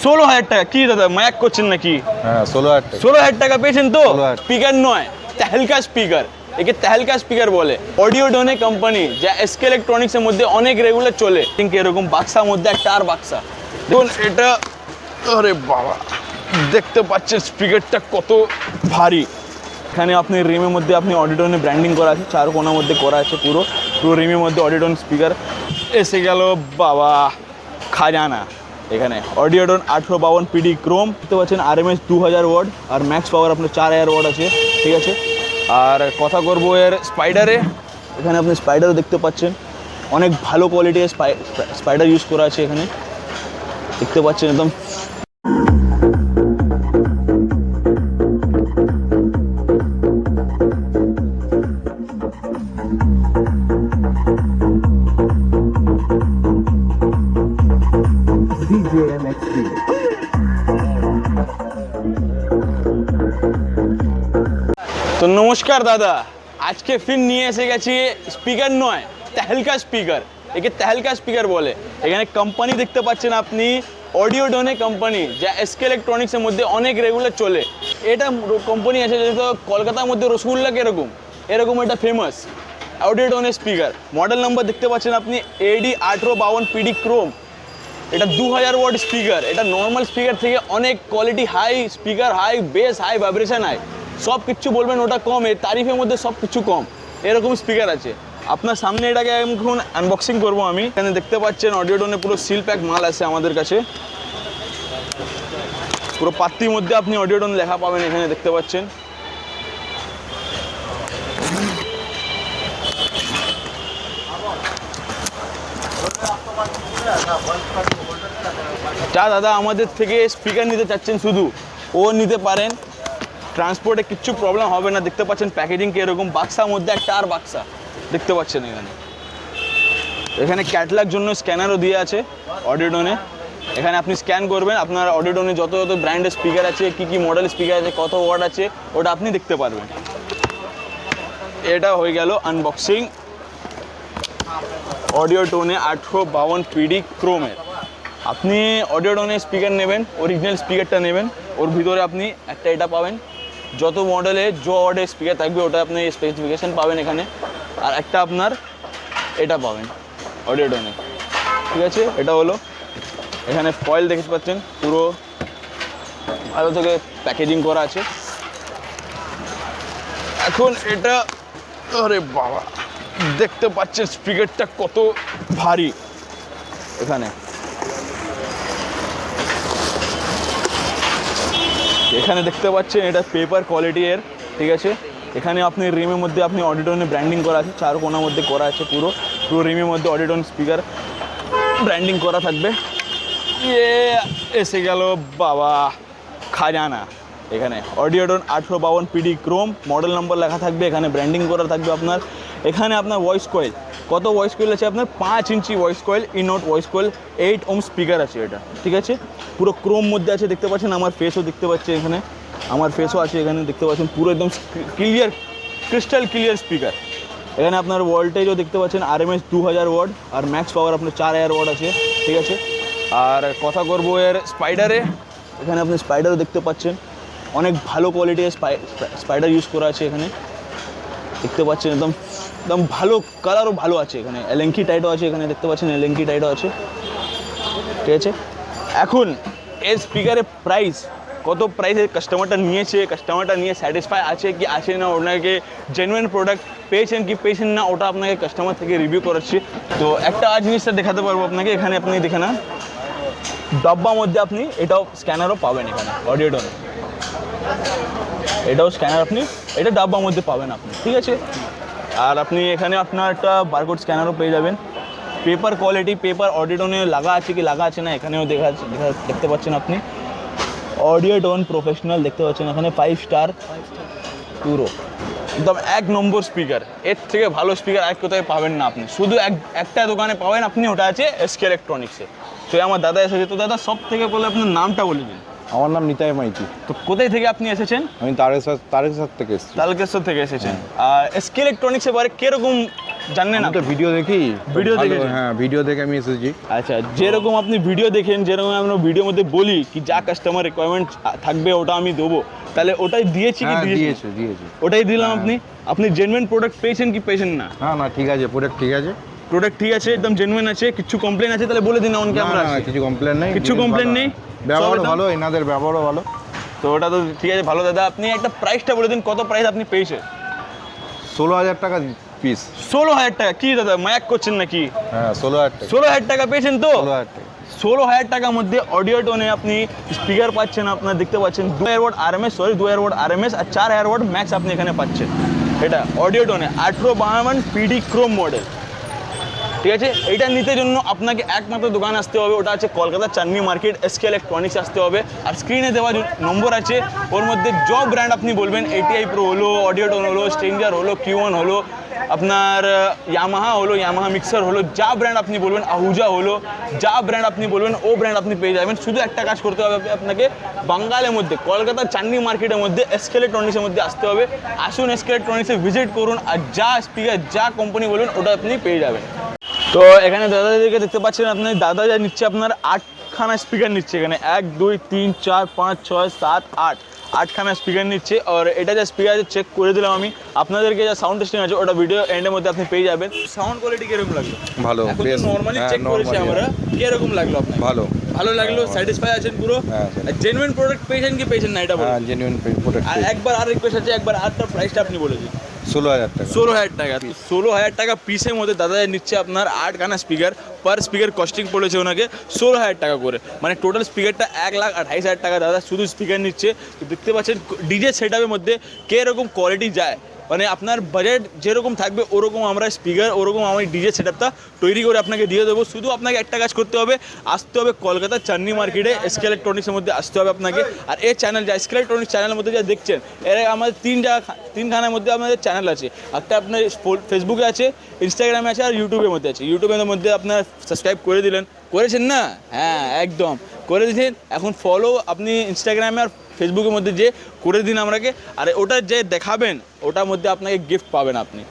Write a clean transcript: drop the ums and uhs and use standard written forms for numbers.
16,000 টাকা কি দাদা মায়াক করছেন নাকি? হ্যাঁ 16,000 টাকা। 16,000 টাকা পেয়েছেন তো? 16,000 স্পিকার নয়, তেহেলকা স্পিকার। একে তেহেলকা স্পিকার বলে। অডিওডোনে কোম্পানি, যা এসকে ইলেকট্রনিক্সের মধ্যে অনেক রেগুলার চলে। ঠিক এরকম বাক্সার মধ্যে একটা আর বাক্সা দেখুন এটা। আরে বাবা, দেখতে পাচ্ছেন স্পিকারটা কত ভারী। এখানে আপনি রিমের মধ্যে আপনি অডিওডোনে ব্র্যান্ডিং করা আছে, চার কোণার মধ্যে করা আছে, পুরো পুরো রিমের মধ্যে অডিওডোন স্পিকার এসে গেল বাবা খাজানা। এখানে অডিওডোন 1852 পিডি ক্রোম দেখতে পাচ্ছেন, আরএমএস 2000 ওয়াট আর ম্যাক্স পাওয়ার আপনার 4000 ওয়াট আছে, ঠিক আছে। আর কথা করবো এর স্পাইডারে। এখানে আপনি স্পাইডারও দেখতে পাচ্ছেন, অনেক ভালো কোয়ালিটির স্পাইডার ইউজ করা আছে এখানে, দেখতে পাচ্ছেন একদম। তো নমস্কার দাদা, আজকে ফির নিয়ে এসে গেছি স্পিকার নয়, তেহেলকা স্পিকার। একে তেহেলকা স্পিকার বলে। এখানে কোম্পানি দেখতে পাচ্ছেন আপনি, অডিওডোনে কোম্পানি, যা এসকে ইলেকট্রনিক্সের মধ্যে অনেক রেগুলার চলে। এটা কোম্পানি আছে যেহেতু কলকাতার মধ্যে রসগোল্লা এরকম এরকম এটা ফেমাস অডিওডোনে স্পিকার। মডেল নাম্বার দেখতে পাচ্ছেন আপনি AD 1852 পিডি ক্রোম। এটা 2000 ওয়াট স্পিকার। এটা নর্মাল স্পিকার থেকে অনেক quality high speaker, high bass, high vibration, high সব কিছু বলবেন ওটা কম, এর তারিফের মধ্যে সব কিছু কম, এরকম স্পিকার আছে। আপনার সামনে এটাকে এখন আনবক্সিং করবো আমি। এখানে দেখতে পাচ্ছেন অডিওডোনে পুরো সিল প্যাক মাল আছে আমাদের কাছে, পুরো পাত্রির মধ্যে আপনি অডিওডোন লেখা পাবেন এখানে দেখতে পাচ্ছেন। যা দাদা আমাদের থেকে স্পিকার নিতে চাচ্ছেন শুধু ও নিতে পারেন, ট্রান্সপোর্টে কিচ্ছু প্রবলেম হবে না। দেখতে পাচ্ছেন প্যাকেজিং এরকম, বাক্সার মধ্যে একটা আর বাক্সা দেখতে পাচ্ছেন। এখানে ক্যাটলগ জন্য স্ক্যানারও দিয়ে আছে অডিওডোনে। এখানে আপনি স্ক্যান করবেন, আপনার অডিওডোনে যত যত ব্র্যান্ডের স্পিকার আছে, কি কি মডেল স্পিকার আছে, কত ওয়াট আছে, ওটা আপনি দেখতে পারবেন। এটা হয়ে গেল আনবক্সিং অডিওডোনে 1852 পিডি ক্রোমের। আপনি অডিওডোনে স্পিকার নেবেন, অরিজিনাল স্পিকারটা নেবেন, ওর ভিতরে আপনি একটা এটা পাবেন, যত মডেলে যে ওয়াটের স্পিকার থাকবে ওটা আপনি স্পেসিফিকেশান পাবেন এখানে। আর একটা আপনার এটা পাবেন অডিওডোনে, ঠিক আছে। এটা হলো এখানে ফয়েল দেখতে পাচ্ছেন, পুরো ভালো থেকে প্যাকেজিং করা আছে। এখন এটা, আরে বাবা, দেখতে পাচ্ছেন স্পিকারটা কত ভারী। এখানে এখানে দেখতে পাচ্ছেন এটা পেপার কোয়ালিটি এর, ঠিক আছে। এখানে আপনি রিমের মধ্যে আপনি অডিওডোনে ব্র্যান্ডিং করা আছে, চার কোণার মধ্যে করা আছে, পুরো পুরো রিমের মধ্যে অডিওডোন স্পিকার ব্র্যান্ডিং করা থাকবে। এসে গেল বাবা খাজানা। এখানে অডিওডোন 1852 পিডি ক্রোম, মডেল নাম্বার লেখা থাকবে, এখানে ব্র্যান্ডিং করা থাকবে আপনার। এখানে আপনার ভয়েস কয়েল, কত ভয়েস কয়েল আছে আপনার? 5 inch voice coil, ইনআউট voice coil, 8 ওম স্পিকার আছে এটা, ঠিক আছে। পুরো ক্রোম মধ্যে আছে, দেখতে পাচ্ছেন। আমার ফেসও দেখতে পাচ্ছেন এখানে, আমার ফেসও আছে এখানে দেখতে পাচ্ছেন, পুরো একদম ক্লিয়ার, ক্রিস্টাল ক্লিয়ার স্পিকার। এখানে আপনার ভোল্টেজও দেখতে পাচ্ছেন, আরএমএস 2000 ওয়াট আর ম্যাক্স পাওয়ার আপনার 4000 ওয়াট আছে, ঠিক আছে। আর কথা করবো এর স্পাইডারে। এখানে আপনি স্পাইডারও দেখতে পাচ্ছেন, অনেক ভালো কোয়ালিটির স্পাইডার ইউজ করা আছে এখানে, দেখতে পাচ্ছেন। একদম একদম ভালো কালারও ভালো আছে এখানে, এলেঙ্কি টাইটও আছে এখানে, দেখতে পাচ্ছেন এলেঙ্কি টাইটও আছে, ঠিক আছে। এখন এই স্পিকারের প্রাইস কত, প্রাইসে কাস্টমারটা নিয়েছে, কাস্টমারটা নিয়ে স্যাটিসফাই আছে কি আছে না, ওনাকে জেনুইন প্রোডাক্ট পেয়েছেন কি পেয়েছেন না, ওটা আপনাকে কাস্টমার থেকে রিভিউ করাচ্ছি। তো একটা জিনিসটা দেখাতে পারবো আপনাকে, এখানে আপনি দেখে না, ডাব্বার মধ্যে আপনি এটাও স্ক্যানারও পাবেন এখানে অডিওডোনে, এটাও স্ক্যানার আপনি এটা ডাব্বার মধ্যে পাবেন আপনি, ঠিক আছে। আর আপনি এখানে আপনার একটা বারকোড স্ক্যানারও পেয়ে যাবেন। পেপার কোয়ালিটি, পেপার অডিওডোনে লাগা আছে কি লাগা আছে না, এখানেও দেখতে পাচ্ছেন আপনি। অডিওডোন প্রফেশনাল দেখতে পাচ্ছেন এখানে, 5 স্টার পুরো একদম 1 নম্বর স্পিকার। এর থেকে ভালো স্পিকার এক কোথায় পাবেন না আপনি, শুধু একটা দোকানে পাবেন আপনি, ওটা আছে এসকে ইলেকট্রনিক্সে। তো আমার দাদা এসেছে, তো দাদা সব থেকে বলে আপনার নামটা বলে দিন। আমার নাম নিতাই মাইতি। তো কোথায় থেকে আপনি এসেছেন? আমি তারকেশ্বর থেকে এসেছি। তারকেশ্বর থেকে এসেছেন। আর এসকে ইলেকট্রনিক্সের বারে কিরকম জানেন? আমি তো ভিডিও দেখি, ভিডিও দেখেছেন? হ্যাঁ ভিডিও দেখে আমি এসেছি। আচ্ছা, যেরকম আপনি ভিডিও দেখেন, যেরকম আমরা ভিডিওর মধ্যে বলি কি যা কাস্টমার রিকোয়ারমেন্ট থাকবে ওটা আমি দেবো, তাহলে ওটাই দিয়েছি কি? হ্যাঁ দিয়েছি, দিয়েছি। ওটাই দিলাম। আপনি জেনুইন প্রোডাক্ট পেয়েছেন কি পেয়েছেন না? না ঠিক আছে, প্রোডাক্ট ঠিক আছে। প্রোডাক্ট ঠিক আছে, একদম জেনুইন আছে, কিছু কমপ্লেন আছে তাহলে বলে দিন অন ক্যামেরা। না কিছু কমপ্লেন নেই, কিছু কমপ্লেন নেই, ব্যবহার ভালো, এনাদের ব্যবহারও ভালো। তো ওটা তো ঠিক আছে, ভালো দাদা। আপনি একটা প্রাইসটা বলে দিন, কত প্রাইস আপনি পেয়েছেন? 16,000 টাকা পিস। 16,000 টাকা? কি দাদা মায়াক করছেন নাকি? হ্যাঁ 16,000 টাকা। 16,000 টাকা পেয়েছেন তো? 16,000 টাকা। 16,000 টাকার মধ্যে অডিও টোনে আপনি স্পিকার পাচ্ছেন, আপনার দেখতে পাচ্ছেন 2 ওয়াট আরএমএস, 2 ওয়াট আরএমএস আর 4 ওয়াট ম্যাক্স আপনি এখানে পাচ্ছেন। এটা অডিও টোনে 1852 পিডি ক্রোম মডেল, ঠিক আছে। এটা নিতে জন্য আপনাকে একমাত্র দোকান আসতে হবে, ওটা আছে কলকাতা চাঁদনি মার্কেট, এসকে ইলেকট্রনিক্স আসতে হবে। আর স্ক্রিনে দেওয়া নম্বর আছে, ওর মধ্যে য ব্র্যান্ড আপনি বলবেন, ATI প্রো হলো, অডিও টোন হলো, স্ট্রেঞ্জার হলো, Q1 হলো, আপনার ইয়ামাহা হলো, ইয়ামাহা মিক্সার হলো, যা ব্র্যান্ড আপনি বলবেন, আহুজা হলো, যা ব্র্যান্ড আপনি বলবেন ও ব্র্যান্ড আপনি পেয়ে যাবেন। শুধু একটা কাজ করতে হবে আপনাকে, বাঙ্গালের মধ্যে কলকাতার চাঁদনি মার্কেটের মধ্যে এসকে ইলেকট্রনিক্সের মধ্যে আসতে হবে। আসুন এসকে ইলেকট্রনিক্সে ভিজিট করুন, আর যা স্পিকার যা কোম্পানি বলবেন ওটা আপনি পেয়ে যাবেন। তো এখানে দাদাদেরকে দেখতে পাচ্ছেন, আপনার দাদা যা নিচ্ছে আপনার 8খানা স্পিকার নিচ্ছে এখানে, 1 2 3 4 5 6 7 8 8খানা স্পিকার নিচ্ছে। আর এটা যা স্পিকার চেক করে দিলাম আমি আপনাদেরকে, যা সাউন্ড টেস্টিং আছে ওটা ভিডিও এন্ডের মধ্যে আপনি পেয়ে যাবেন। সাউন্ড কোয়ালিটি কিরকম লাগলো? ভালো, বেশ নরমালি চেক করেছি আমরা, কিরকম লাগলো আপনার? ভালো। ভালো লাগলো, স্যাটিসফাই আছেন পুরো? জেনুইন প্রোডাক্ট পেয়েছেন কি পেয়েছেন না এটা বলুন। হ্যাঁ জেনুইন প্রোডাক্ট। আর একবার আর রিকোয়েস্ট আছে, একবার আরটা প্রাইসটা আপনি বলে দিন। 16,000 টাকা। 16,000 টাকা। 16,000 টাকা পিসের মধ্যে দাদা নিচ্ছে আপনার 8খানা স্পিকার, পার স্পিকার কস্টিং পড়েছে ওনাকে 16,000 টাকা করে, মানে টোটাল স্পিকারটা 1,28,000 টাকা দাদা শুধু স্পিকার নিচ্ছে। তো দেখতে পাচ্ছেন ডিজে সেটআপের মধ্যে কীরকম কোয়ালিটি যায়, মানে আপনার বাজেট যেরকম থাকবে ওরকম আমরা স্পিকার, ওরকম আমি ডিজে সেটআপটা তৈরি করে আপনাকে দিয়ে দেবো। শুধু আপনাকে একটা কাজ করতে হবে, আসতে হবে কলকাতা চাঁদনি মার্কেটে এসকে ইলেকট্রনিক্সের মধ্যে আসতে হবে আপনাকে। আর এই চ্যানেল যা এসকে ইলেকট্রনিক্স চ্যানেলের মধ্যে যা দেখছেন, এর আমাদের তিনখানার মধ্যে আমাদের চ্যানেল আছে। একটা আপনার ফেসবুকে আছে, ইনস্টাগ্রামে আছে, আর ইউটিউবের মধ্যে আছে। ইউটিউবের মধ্যে আপনার সাবস্ক্রাইব করে দিলেন, করেছেন না? হ্যাঁ একদম করে দিয়েছেন। এখন ফলো আপনি ইনস্টাগ্রামে আর ফেসবুকের মধ্যে যে করে দিন আমাকে, আর ওটা যে দেখাবেন ওটার মধ্যে আপনাকে গিফট পাবেন আপনি।